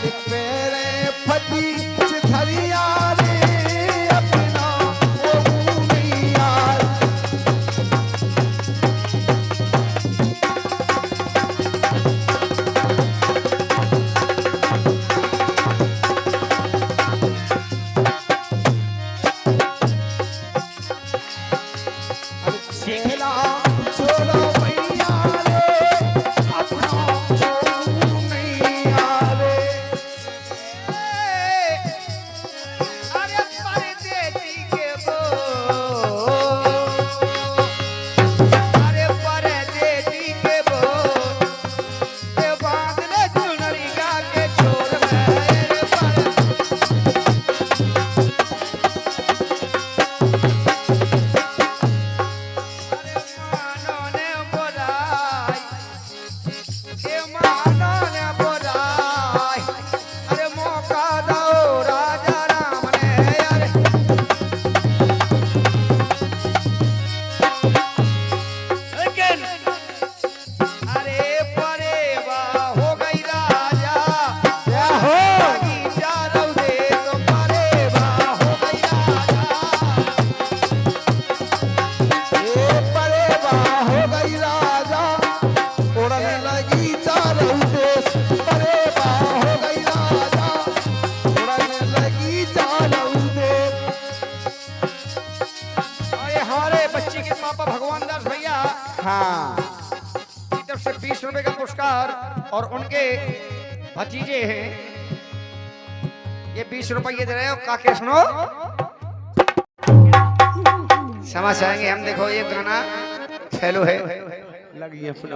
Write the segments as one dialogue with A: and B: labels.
A: पेरे फटी चिथरिया रे अपना वो भूमिया।
B: हाँ, की तरफ से 20 रुपए का पुरस्कार और उनके भतीजे हैं ये 20 रुपये दे रहे हो। काके सुनो समझ आएंगे हम। देखो ये गाना फैलो है
A: लगी अपना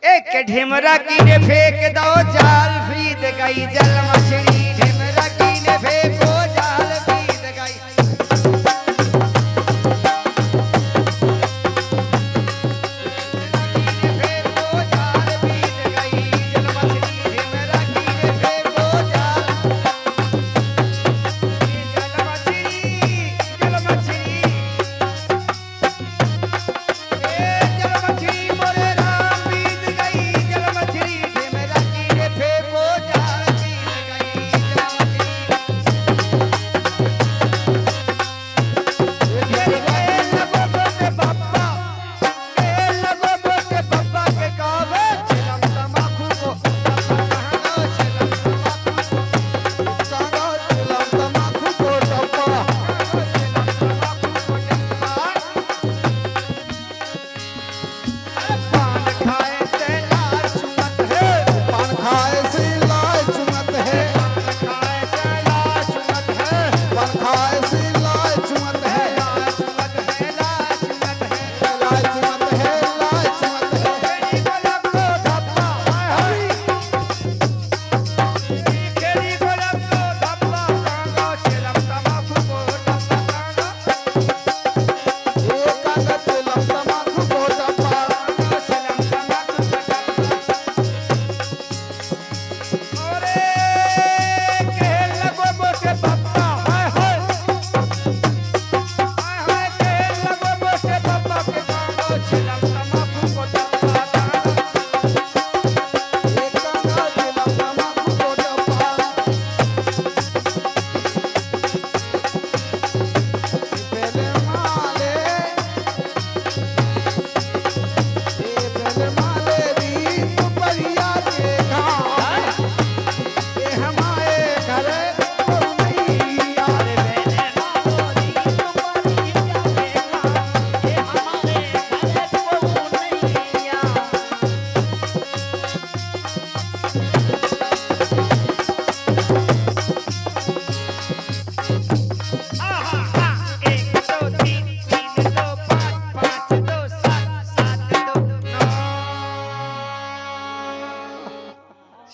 B: एक ढिमरा की ने फेंक दो जाल फीद गई जल मछली। ढिमरा की ने फेंको जाल फीद गई।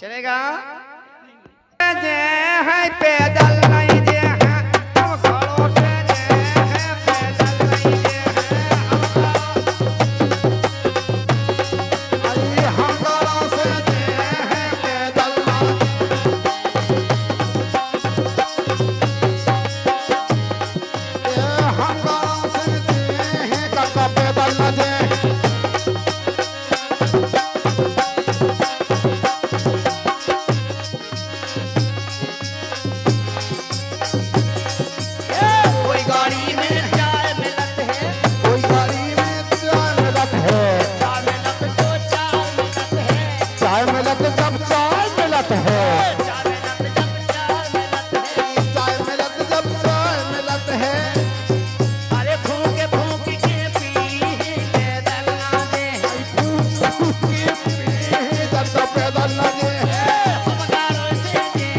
B: चलेगा है पैदल नहीं दे हैं हम खड़ों से दे हैं पैदल नहीं दे हैं हम खड़ों से दे हैं पैदल हम खड़ों से दे हैं काका पैदल न दे।
A: चाय मिलत है,
C: चाय मिलत जब चाय मिलत है,
A: चाय मिलत जब चाय मिलत है।
C: अरे फूंक फूंक के पी पैदल ना दे,
A: जब पैदल न जे
C: हम गारों से जे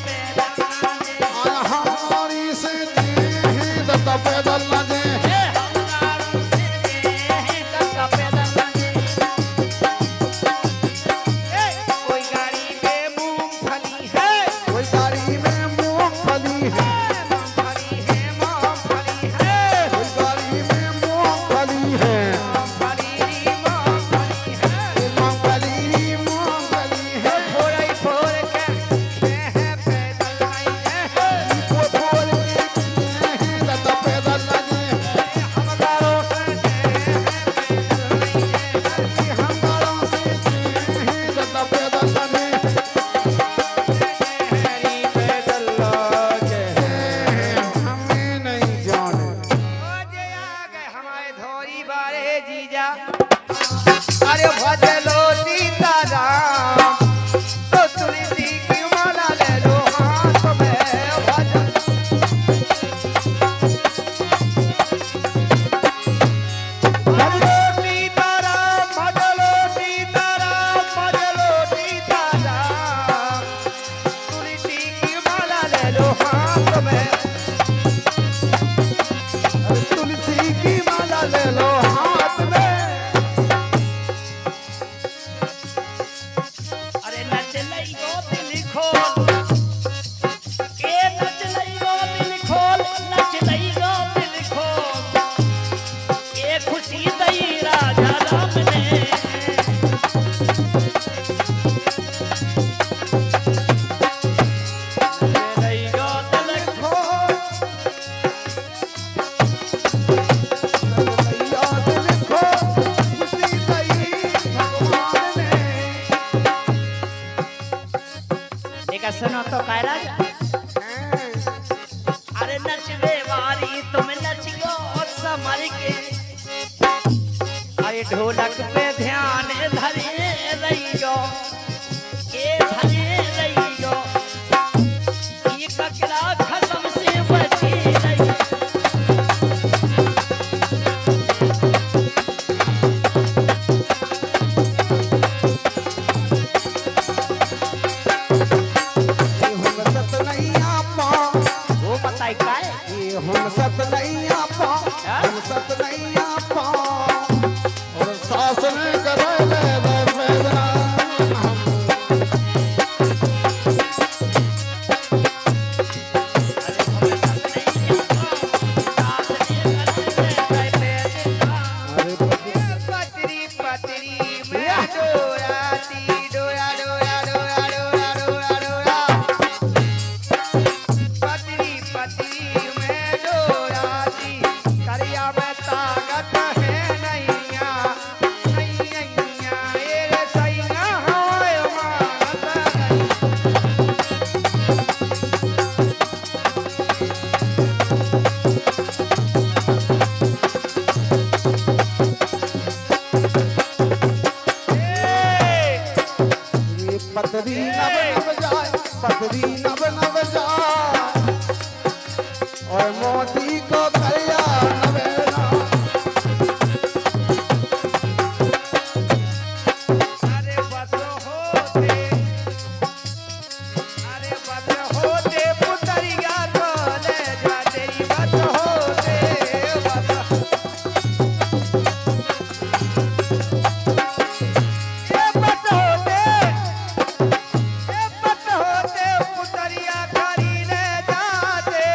C: पैदल ना दे,
A: हमारी से जे जब पैदल न जे
C: हम गारों से जे पैदल ना दे।
B: कोई गाड़ी में मूंगफली है,
A: कोई गाड़ी में मूंगफली है,
B: मूंगफली है, मूंगफली है,
A: कोई गाड़ी में मूंगफली है,
B: मूंगफली है।
A: मूंगफली मूंगफली है।
B: फोड़ई फोड़ के है पैदल नहीं है,
A: वो बोल के जब पैदल न जे
B: हम गारों से जे पैदल नहीं है।
A: हमारा से जे जब पैदल न जे
B: हरी पैदल लागे
A: हमें नहीं जाने।
B: ओ जे आगे हमारे धोरी बारे जीजा, अरे भजलो सीताराम, तो तुलसी की माला ले लो हाथ में भजन। भजलो सीताराम, भजलो सीताराम, भजलो सीताराम, तुलसी की माला ले लो हाथ में।
A: तुलसी की माला ले लो हाथ में।
C: अरे नच लई गो दिल खोल, ए नच लई गो दिल खोल, नच लई गो दिल खोल, ए खुशी दई राजा राम ने, नच लई गो दिल खोल,
A: भैया दिल को खुशी दई भगवान ने।
C: एक सुनो तो कह राजा, अरे नचवे वाली तुम नच गो समर के, अरे ढोलक पे ध्यान धरे रही गो, ए धरे रही गो, ये ककड़ा खत्म से बची रही।
A: ये हम सत नहीं आपा,
C: वो बताई का है?
A: ये हम सत नहीं आपा, हम सत नहीं आपा। और सास ने करे ले वेदना हम। अरे
B: पतरी पतरी मैं डोराती, डोरा डोरा डोरा डोरा डोरा डोरा। पतरी पतरी मैं डोराती, करिया में ताकत है नैया, नैया ये रे सैया होए मानत नहीं।
A: ये पतरी नव नव जाए, पतरी नव नव जाए। और मोती को करिया नवेला।
B: अरे बस होते, अरे बस होते पुतरिया को ले जा, तेरी बस होते बस। ये बस होते, ये बस होते पुतरिया खरीदे जाते।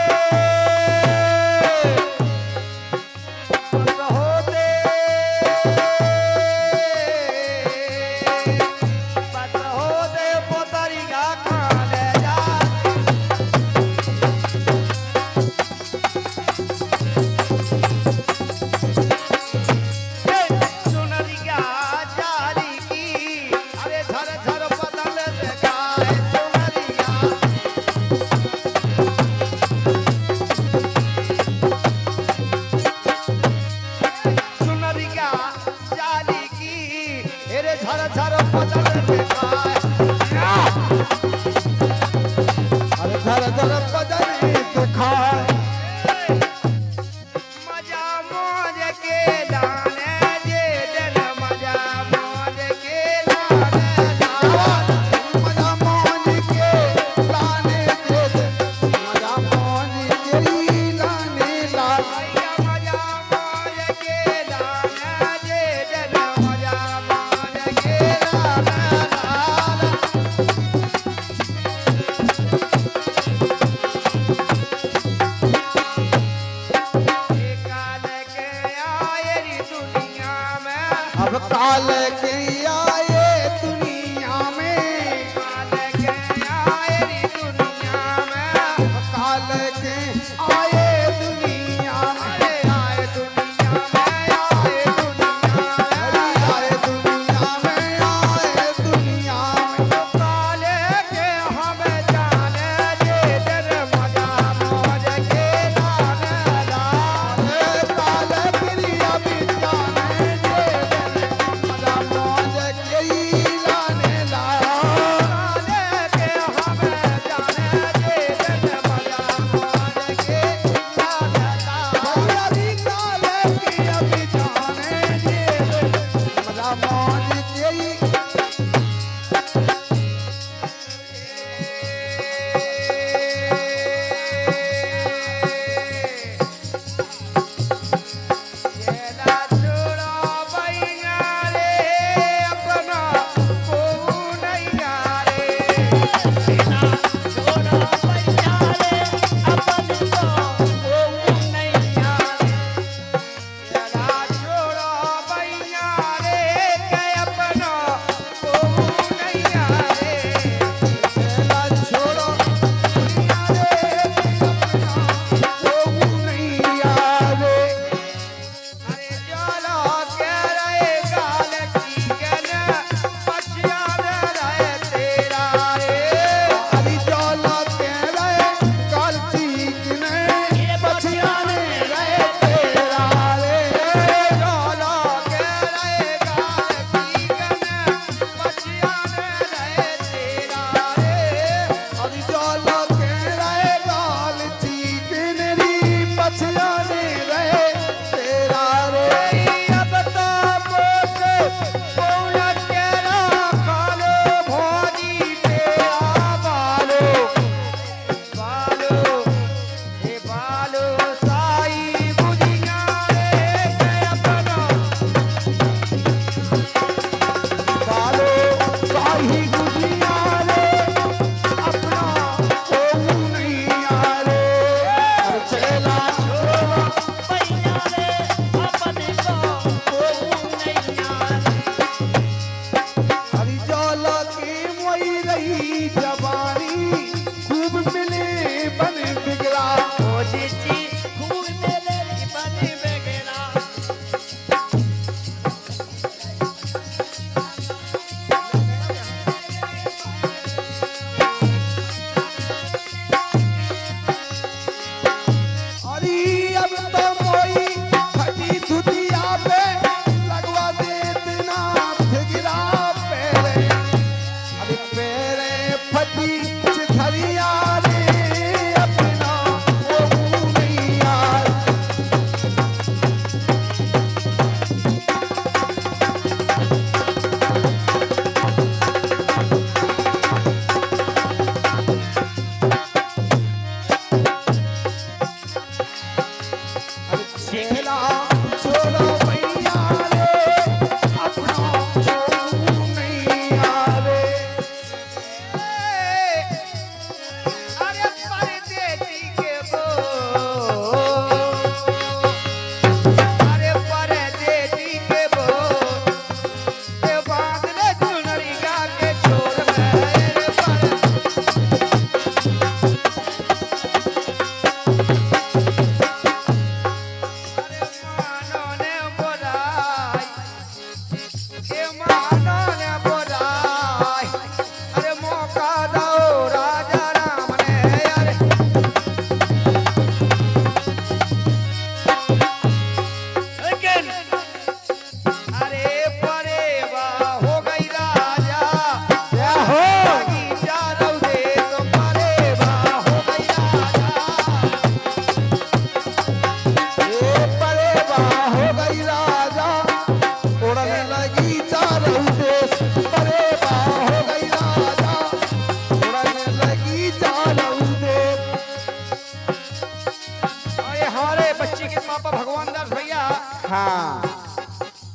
A: हाँ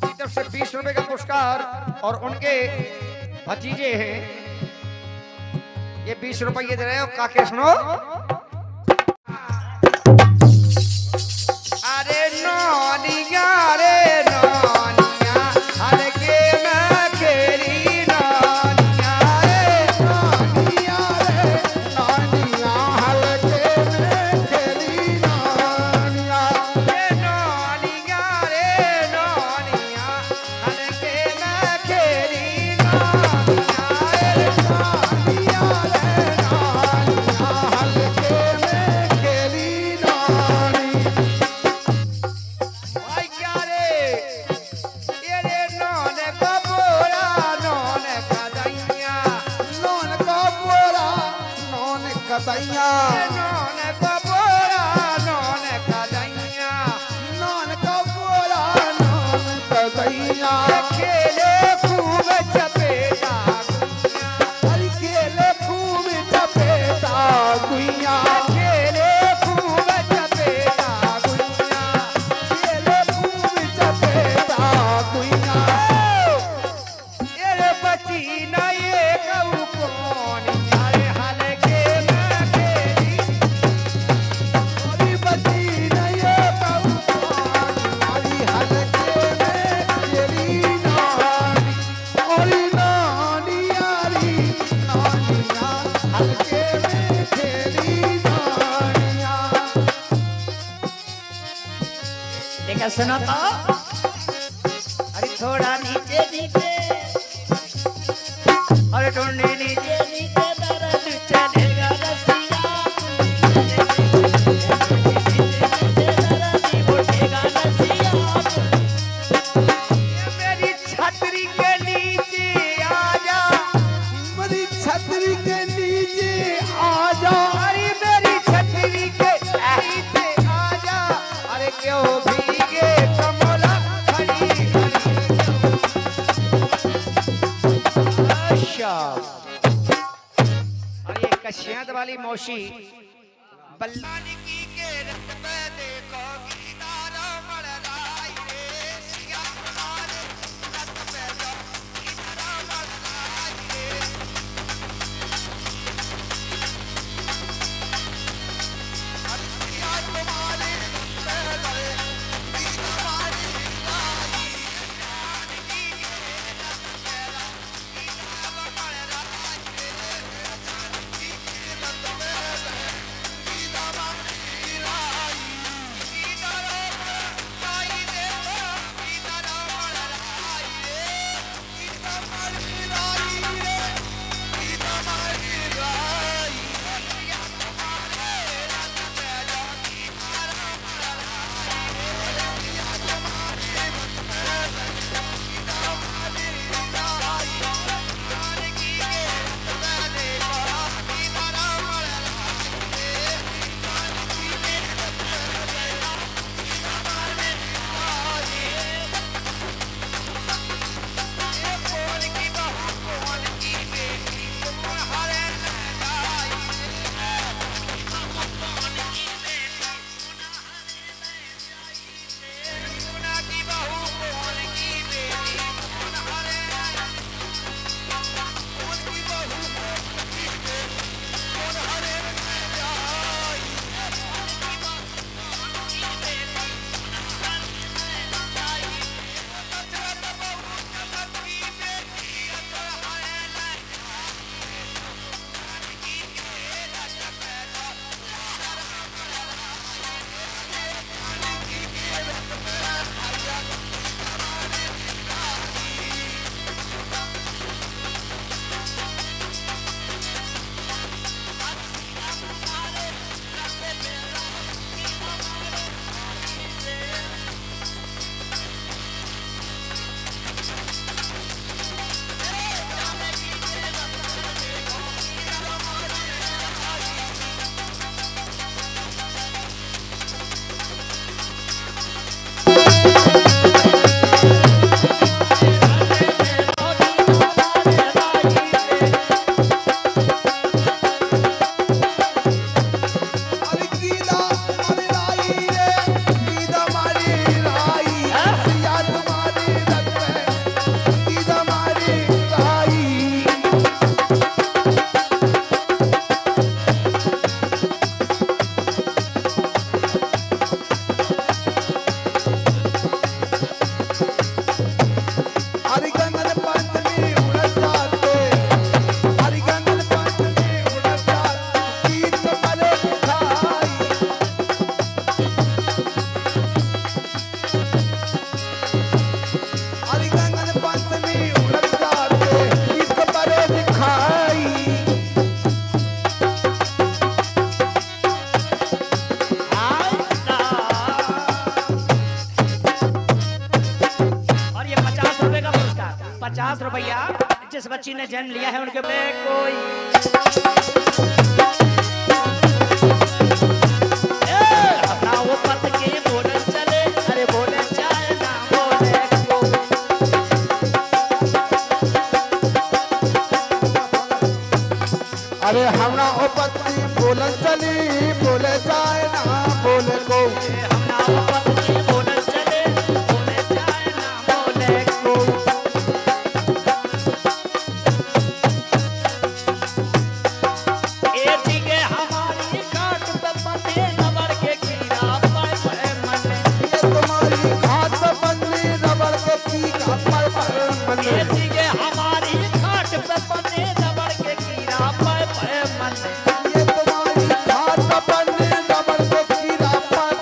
B: की तरफ से 20 रुपए का पुरस्कार और उनके भतीजे हैं ये 20 रुपये दे रहे हो काके सुनो अरे नौनिया रे नौनिया हल्के में खेली नौनिया रे
A: नौनिया रे नौनिया हल्के में खेली नौनिया
B: रे नौनिया रे नौनिया हल्के में खेली नौनिया रे
A: नौनिया रे नौनिया हल्के में खेली नौनी
B: भाई क्या रे ये रे नौन का बोरा नौन का दैया
A: नौन का बोरा नौन कतैया
B: नौन का बोरा नौन का दैया
A: नौन का बोरा नौन कतैया
B: खेले खूब चपेटा
A: हरी खेले खूब चपेटा गुइया
B: खेले खूब चपेटा गुइया
A: खेले खूब चपेटा गुइया
B: ये रे बची ना ये कहू कोनिया
C: अच्छा सुनो तो
B: अरे थोड़ा
C: नीचे नीचे
B: अरे टुंडी नीचे
C: नीचे दर्द चलेगा रसिया दर्द उठेगा रसिया
B: मेरी छतरी के नीचे आजा
A: मेरी छतरी के नीचे आजा
B: अरे मेरी छतरी के नीचे आजा अरे क्यों भीगे कमला खड़ी अच्छा और ये कशियात वाली मौसी बल्लानी की के रत पे देखो गीतारा मड़लाई रे सिया तुम्हारे रत पे जो गीतारा मड़लाई रे अरे सिया तुम्हारे रत पे गए गीतारा मड़लाई जान की के रत पे गीतारा मड़लाई रे जान की के रत पे गीतारा मड़लाई गीतारा मड़लाई रे गीतारा मड़लाई रे गीतारा मड़लाई रे गीतारा मड़लाई सिया तुम्हारे रत पे जो गीतारा मड़लाई रे सिया तुम्हारे रत पे गीतारा मड़लाई जान की के रत पे देखो गीतारा मड़लाई रे जान की के रत पे देखो गीतारा मड़लाई ये कौन की बहू कौन की बेटी कौन हरे लड़ाई कौन की बहू कौन की बेटी कौन हरे कौन की बहू कौन की बेटी कौन हरे लड़ाई
A: अरे गीता मारी लाई रे गीता मारी लाई सिया तुम्हारी रत पे गीता मारी लाई हरि गंगन पंचमी उड़त जाते हरि गंगन पंचमी उड़त जाते गीत मरे दिखाई हरि गंगन पंचमी उड़त जाते गीत मरे दिखाई
C: और ये 50 रुपए का पुरस्कार 50 रुपया जिस बच्ची ने जन्म लिया है उनके पे कोई अपना वो पत के बोले चले अरे बोले चाहे ना बोले को
A: अरे हमरा ओ पत्नी बोले चली बोले जाए ना बोले को
C: अपना वो पत के बोले चले बोले चाहे ना बोले को ए जीगे हमारी काट पे पते नवर के कीड़ा पर मने
A: ये तुम्हारी घाट पे बंदी रबड़ के कीड़ा पर बंदी
C: ये जीगे हमारी काट पे पते नवर के कीड़ा पर मने
A: ये तुम्हारी घाट पे बंदी रबड़ के कीड़ा पर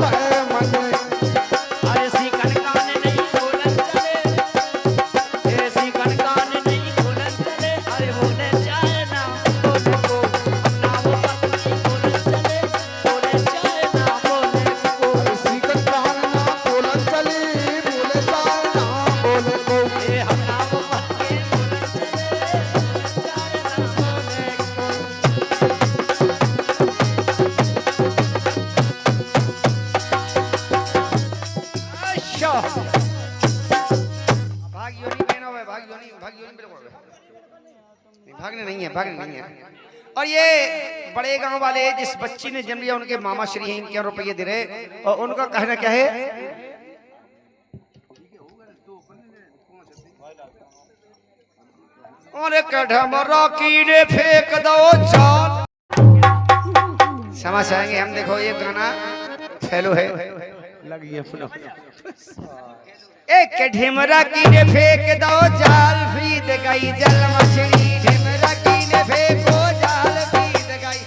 B: और ये बड़े गांव वाले जिस बच्ची ने जन्म लिया उनके मामा श्री हैं, इनके रुपये दे रहे और उनका कहना क्या है, और कढ़मरा कीड़े फेंक दो चाल। समझ आएंगे हम। देखो ये गाना फैलो है
A: लगी अपना
B: एक ढिमरा कीड़े फेंक दो जाल फीद गई जल मछली, ढिमरा कीड़े फेंको जाल फीद गई।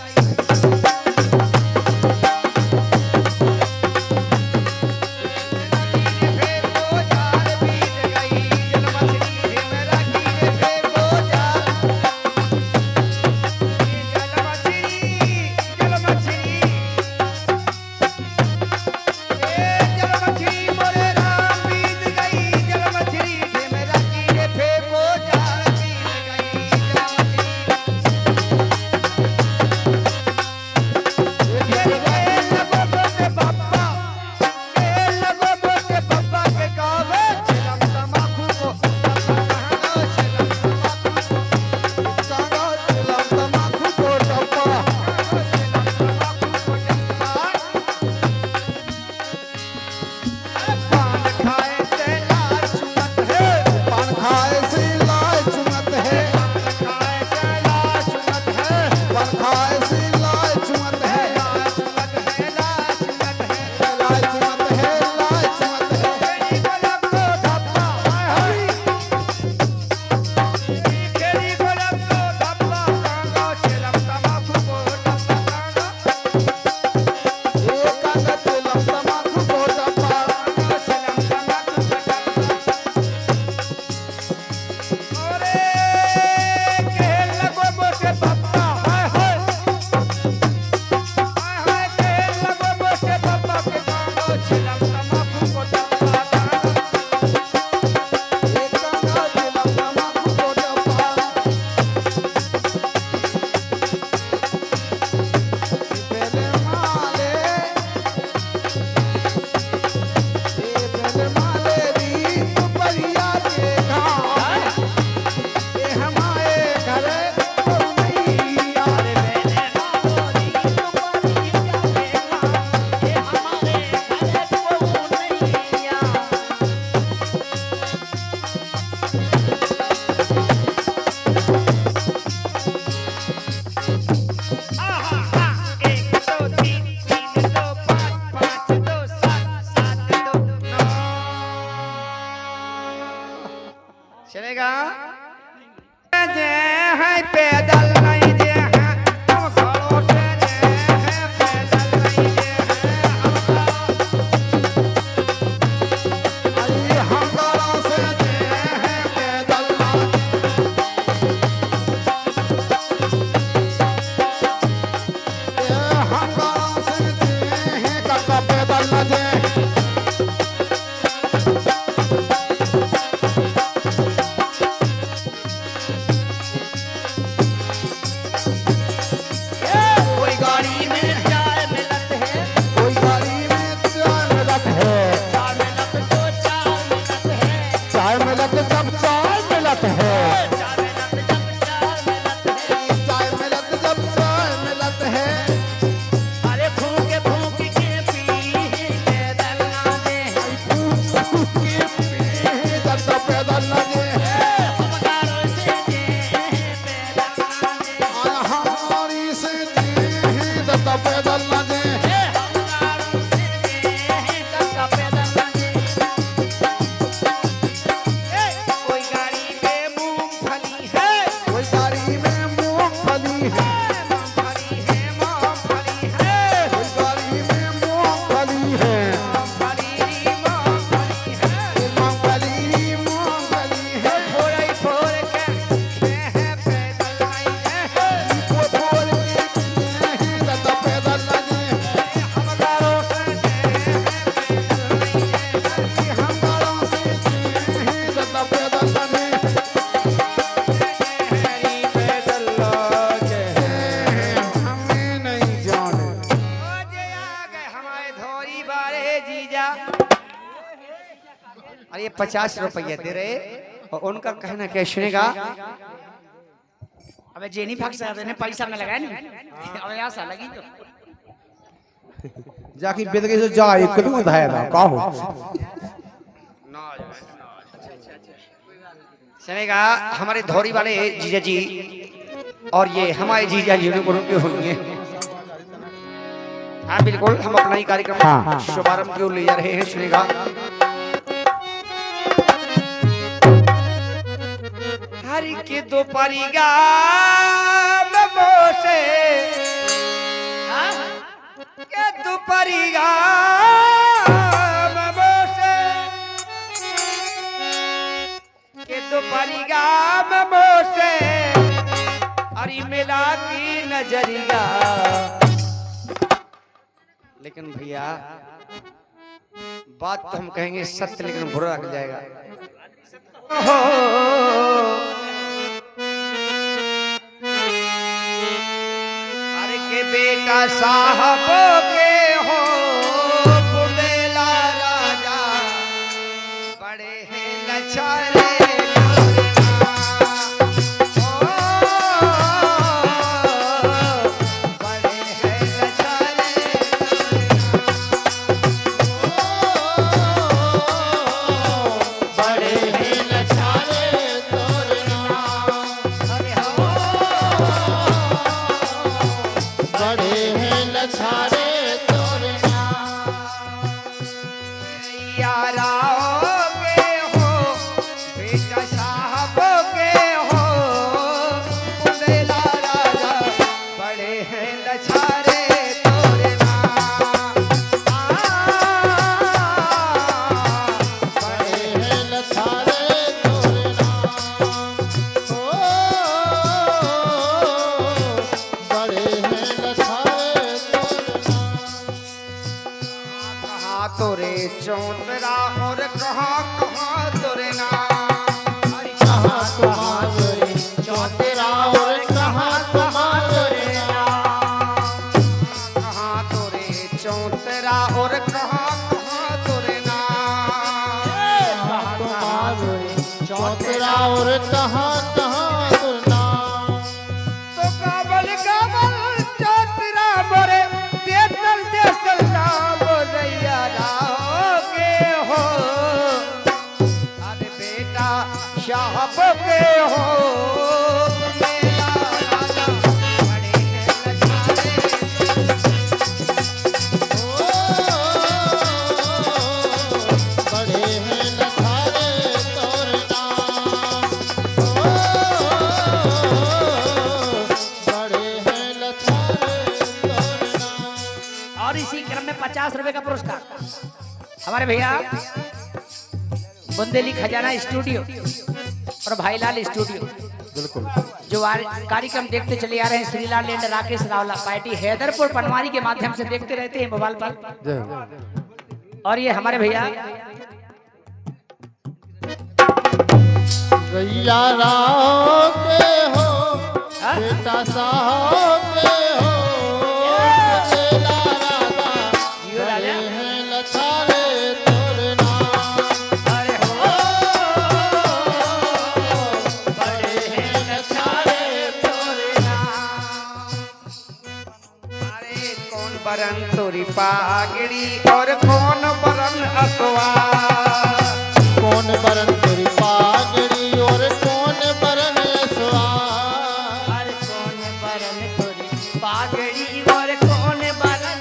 B: चलेगा है पैदल नहीं जे हैं हम खड़ो से जे हैं पैदल नहीं जे हैं
A: हम गालों से जे हैं पैदल हम गालों से जे हैं काका पैदल न जे
B: और ये 50 रुपये दे रहे और उनका कहना क्या सुनेगा,
C: अबे जेनी फक साहब ने पैसा में लगाया नहीं अबे यहाँ सा लगी तो
A: जाके बेद के जो जा एक को धाया था का हो
B: सुनेगा हमारे धौरी वाले जीजा जी और ये हमारे जीजा जी के होंगे। हाँ बिल्कुल हम अपना ही कार्यक्रम शुभारंभ की ओर ले जा रहे हैं। सुनेगा हरि के दो परिगा से के दो परिगा के दोपहरिया से अरे मिला की नजरिया। लेकिन भैया बात तो हम कहेंगे सत्य लेकिन बुरा लग जाएगा। अरे के बेटा साहब के हो बुंदेला राजा बड़े हैं लचारे चौतरा और कहाँ कहाँ तोरे नाम कहाँ तुम्हारे चौतरा और कहाँ तुम्हारे नाम कहाँ तोरे चौतरा और कहाँ कहाँ तोरे नाम कहाँ तुम्हारे चौतरा और कहाँ कहाँ तोरे नाम। तो काबल काबल चौतरा मोरे देसल देसल नाम रैया शाहब के हो मेरा राजा बड़े हैं लचारे बड़े हैं लचारे तोरे नाम बड़े हैं लचारे तोरे नाम।
C: और इसी क्रम में 50 रुपए का पुरस्कार हमारे भैया बुंदेली खजाना स्टूडियो और भाईलाल स्टूडियो
A: बिल्कुल
C: जो कार्यक्रम देखते चले आ रहे हैं। श्रीलाल लेंड राकेश रावला पार्टी हैदरपुर पनवारी के माध्यम से देखते रहते हैं मोबाइल पर। और ये हमारे भैया
A: गैया राव के हो बेटा साहब के हो चेला राजा हैं लचारे तोरे नाम।
C: अरे हो बड़े हैं लचारे तोरे नाम।
B: अरे कौन बरन तोरी पागड़ी और कौन बरन असवा
A: कौन बरन तेरी पागड़ी और कौन बरन सवार।
C: अरे कौन बरन तोरी पागड़ी और कौन बरन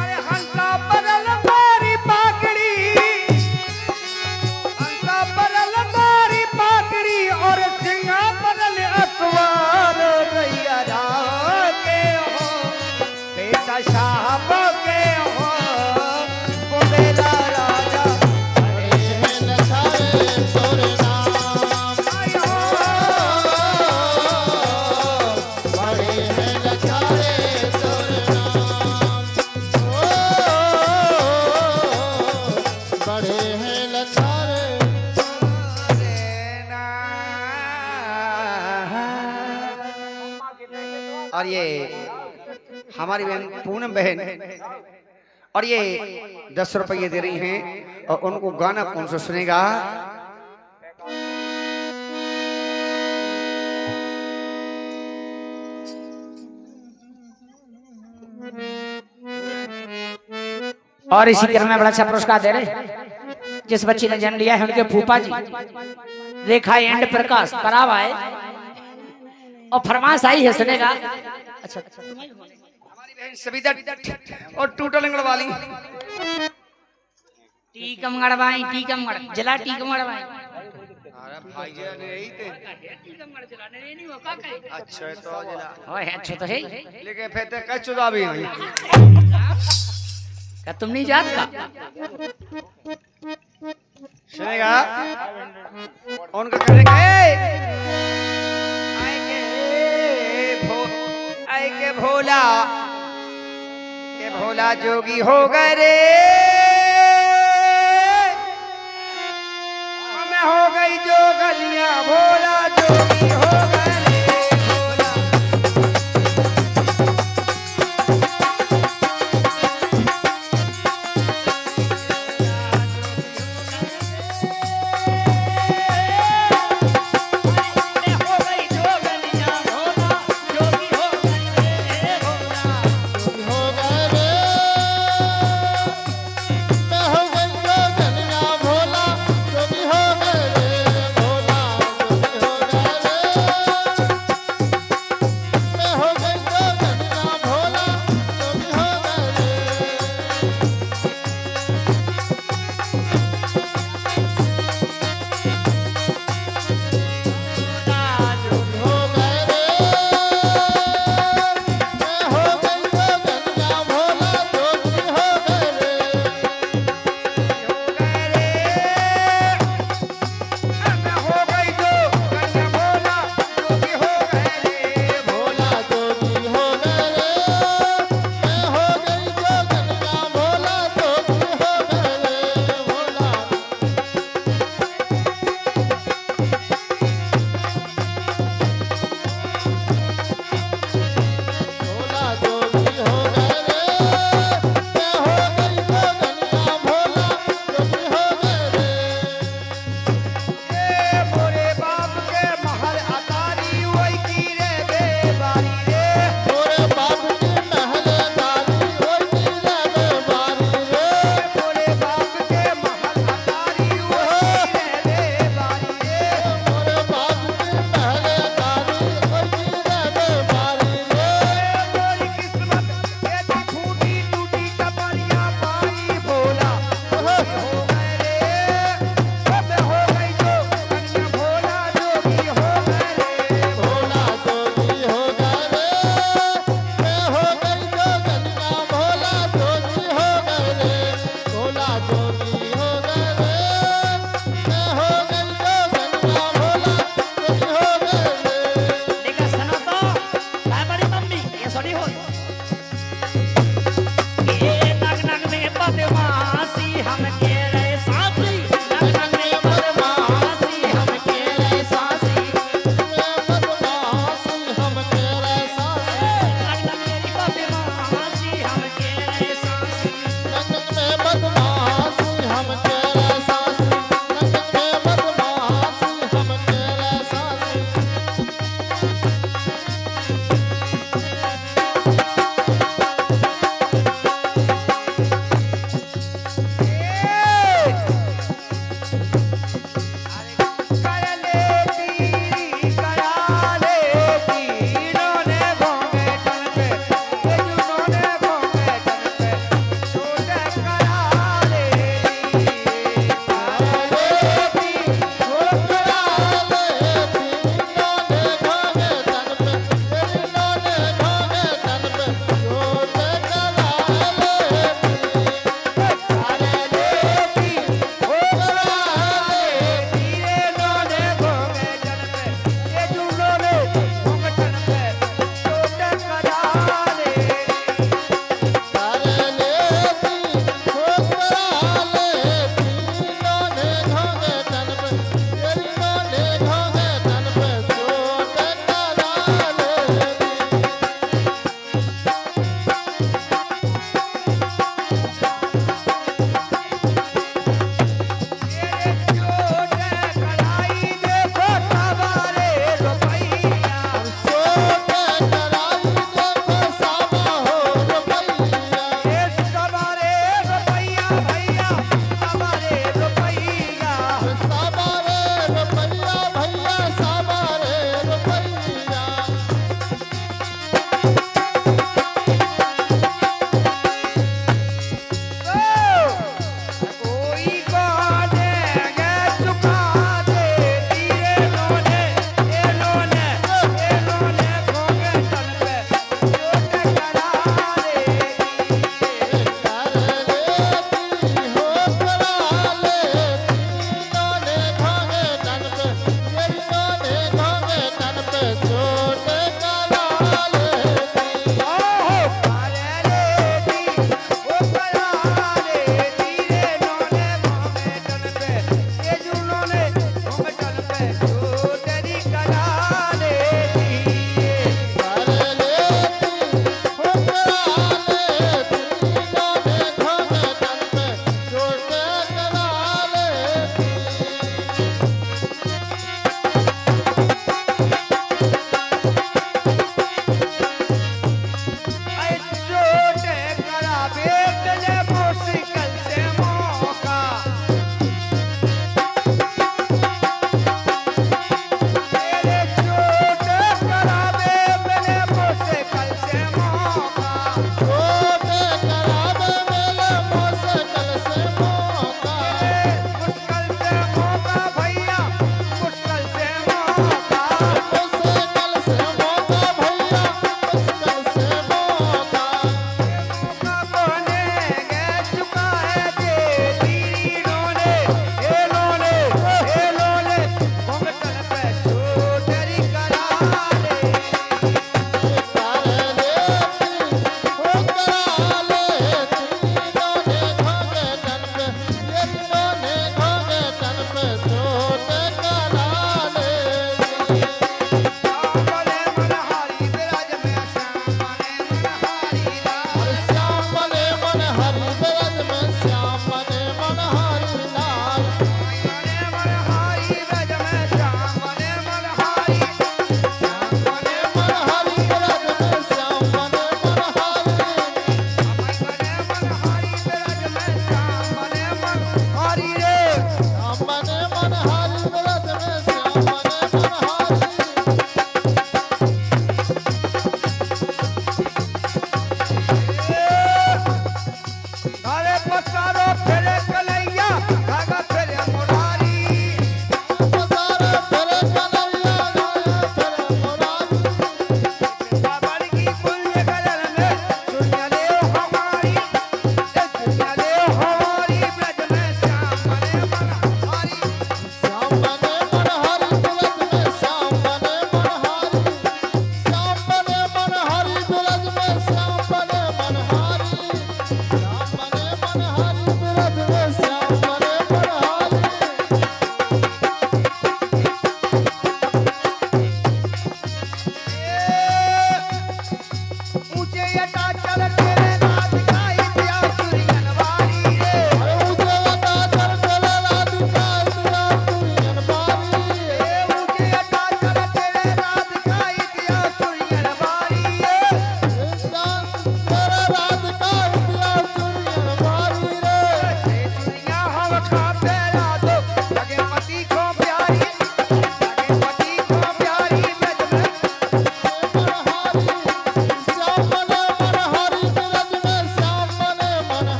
B: अरे हंसा बरन मारी पागड़ी हंसा बरन मारी पागड़ी और सिंगा बरन असवार रैया राव के हो बेटा साहब के हो बुंदेला राजा
A: बड़े हैं लचारे तोरे नाम।
B: आयो
A: बड़े हैं लचारे तोरे नाम। बड़े हैं लचारे
B: और ये हमारी बहन पूनम बहन और ये 10 रुपये दे रही हैं और उनको गाना कौन सा सुनेगा।
D: और इसी क्रम में बड़ा अच्छा पुरस्कार दे रहे जिस बच्ची ने जन्म लिया है उनके फूफा जी रेखा एंड प्रकाश परावा है और फरमाश आई है सुनेगा। अच्छा
B: हमारी बहन सविता और टूटलंगड़ वाली
D: टीकमगढ़ भाई टीकमगढ़ जिला टीकमगढ़ भाई
B: अरे भाई जी ने यही थे अच्छा तो जिला
D: ओए अच्छा तो है
B: लेकिन फिर ते कह चुदा भी नहीं
D: क्या तुम नहीं जात का
B: सुनेगा उनका करेगा आए के भोला जोगी हो गए रे मैं हो गई जो गलियां भोला जोगी